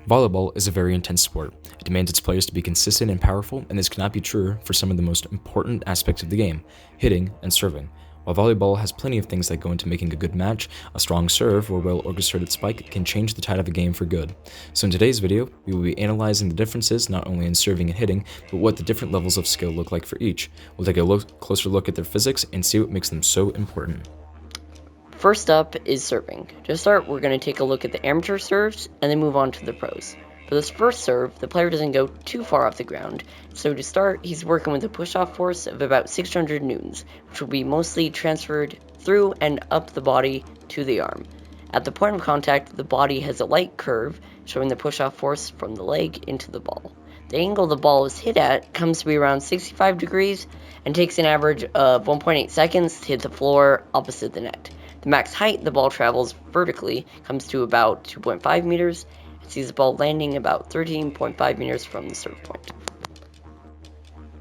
Volleyball is a very intense sport. It demands its players to be consistent and powerful, and this cannot be true for some of the most important aspects of the game, hitting and serving. While volleyball has plenty of things that go into making a good match, a strong serve or well-orchestrated spike can change the tide of a game for good. So in today's video, we will be analyzing the differences not only in serving and hitting, but what the different levels of skill look like for each. We'll take a closer look at their physics and see what makes them so important. First up is serving. To start, we're going to take a look at the amateur serves and then move on to the pros. For this first serve, the player doesn't go too far off the ground, so to start, he's working with a push-off force of about 600 newtons, which will be mostly transferred through and up the body to the arm. At the point of contact, the body has a light curve, showing the push-off force from the leg into the ball. The angle the ball is hit at comes to be around 65 degrees and takes an average of 1.8 seconds to hit the floor opposite the net. The max height the ball travels vertically comes to about 2.5 meters and sees the ball landing about 13.5 meters from the serve point.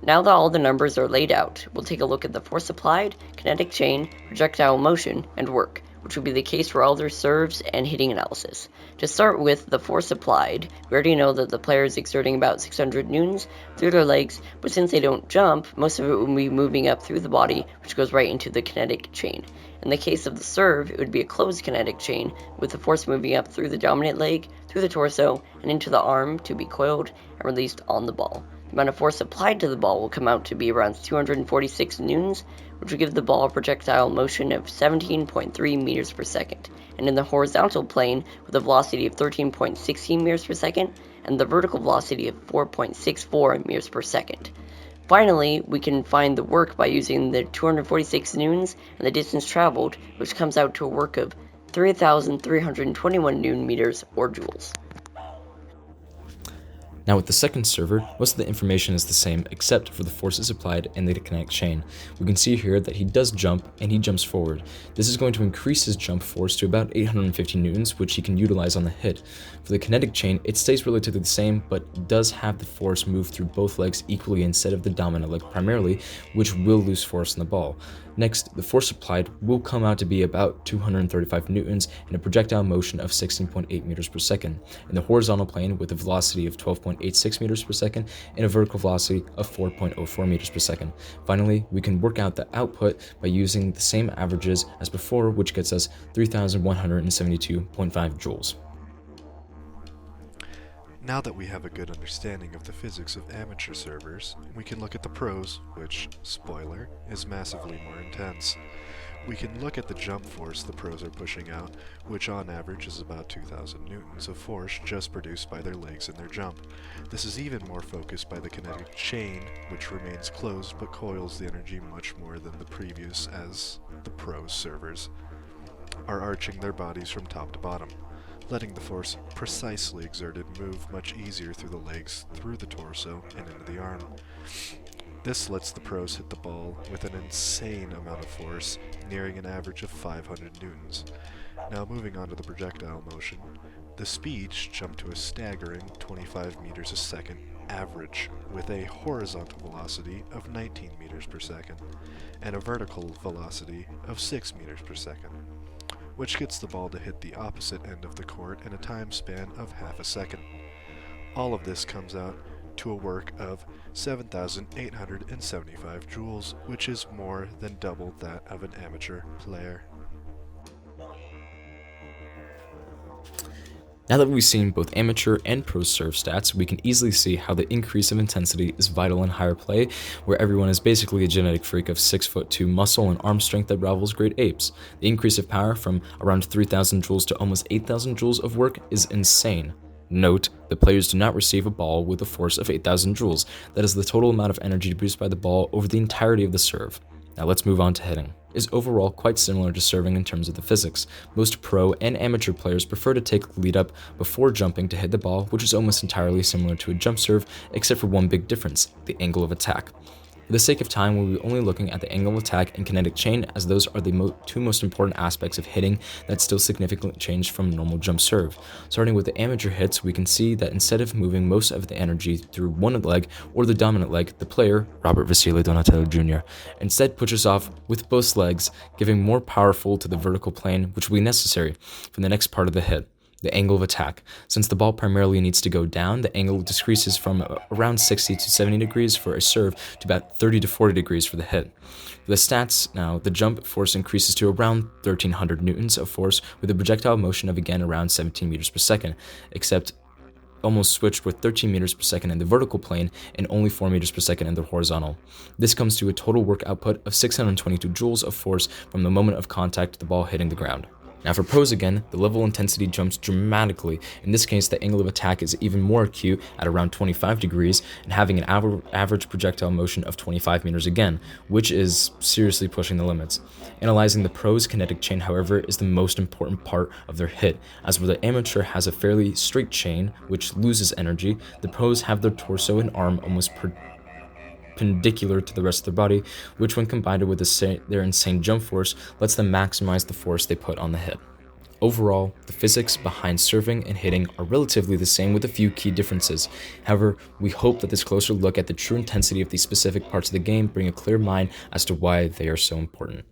Now that all the numbers are laid out, we'll take a look at the force applied, kinetic chain, projectile motion, and work, which will be the case for all their serves and hitting analysis. To start with the force applied, we already know that the player is exerting about 600 newtons through their legs, but since they don't jump, most of it will be moving up through the body, which goes right into the kinetic chain. In the case of the serve, it would be a closed kinetic chain, with the force moving up through the dominant leg, through the torso, and into the arm to be coiled and released on the ball. The amount of force applied to the ball will come out to be around 246 newtons, which will give the ball a projectile motion of 17.3 meters per second, and in the horizontal plane with a velocity of 13.16 meters per second, and the vertical velocity of 4.64 meters per second. Finally, we can find the work by using the 246 newtons and the distance traveled, which comes out to a work of 3,321 newton meters or joules. Now with the second server, most of the information is the same except for the forces applied and the kinetic chain. We can see here that he does jump and he jumps forward. This is going to increase his jump force to about 850 newtons, which he can utilize on the hit. For the kinetic chain, it stays relatively the same, but does have the force move through both legs equally instead of the dominant leg primarily, which will lose force on the ball. Next, the force applied will come out to be about 235 newtons and a projectile motion of 16.8 meters per second in the horizontal plane with a velocity of 12.86 meters per second and a vertical velocity of 4.04 meters per second. Finally, we can work out the output by using the same averages as before, which gets us 3,172.5 joules. Now that we have a good understanding of the physics of amateur servers, we can look at the pros, which, spoiler, is massively more intense. We can look at the jump force the pros are pushing out, which on average is about 2,000 newtons of force just produced by their legs in their jump. This is even more focused by the kinetic chain, which remains closed but coils the energy much more than the previous, as the pros servers are arching their bodies from top to bottom, letting the force precisely exerted move much easier through the legs, through the torso, and into the arm. This lets the pros hit the ball with an insane amount of force, nearing an average of 500 newtons. Now moving on to the projectile motion, the speeds jump to a staggering 25 meters a second average, with a horizontal velocity of 19 meters per second, and a vertical velocity of 6 meters per second, which gets the ball to hit the opposite end of the court in a time span of half a second. All of this comes out to a work of 7,875 joules, which is more than double that of an amateur player. Now that we've seen both amateur and pro serve stats, we can easily see how the increase of intensity is vital in higher play, where everyone is basically a genetic freak of 6'2" muscle and arm strength that rivals great apes. The increase of power from around 3,000 joules to almost 8,000 joules of work is insane. Note, the players do not receive a ball with a force of 8,000 joules. That is the total amount of energy produced by the ball over the entirety of the serve. Now let's move on to hitting. Is overall quite similar to serving in terms of the physics. Most pro and amateur players prefer to take lead up before jumping to hit the ball, which is almost entirely similar to a jump serve, except for one big difference, the angle of attack. For the sake of time, we'll be only looking at the angle of attack and kinetic chain, as those are the two most important aspects of hitting that still significantly change from normal jump serve. Starting with the amateur hits, we can see that instead of moving most of the energy through one leg or the dominant leg, the player, Robert Vasily Donatello Jr., instead pushes off with both legs, giving more powerful to the vertical plane, which will be necessary for the next part of the hit. the angle of attack. Since the ball primarily needs to go down, the angle decreases from around 60 to 70 degrees for a serve to about 30 to 40 degrees for the hit. For the stats now, the jump force increases to around 1300 newtons of force with a projectile motion of again around 17 meters per second, except almost switched with 13 meters per second in the vertical plane and only 4 meters per second in the horizontal. This comes to a total work output of 622 joules of force from the moment of contact the ball hitting the ground. Now for pros again, the level intensity jumps dramatically. In this case, the angle of attack is even more acute at around 25 degrees and having an average projectile motion of 25 meters again, which is seriously pushing the limits. Analyzing the pros' kinetic chain, however, is the most important part of their hit, as where the amateur has a fairly straight chain, which loses energy, the pros have their torso and arm almost perpendicular to the rest of their body, which when combined with their insane jump force, lets them maximize the force they put on the hit. Overall, the physics behind serving and hitting are relatively the same with a few key differences. However, we hope that this closer look at the true intensity of these specific parts of the game bring a clear mind as to why they are so important.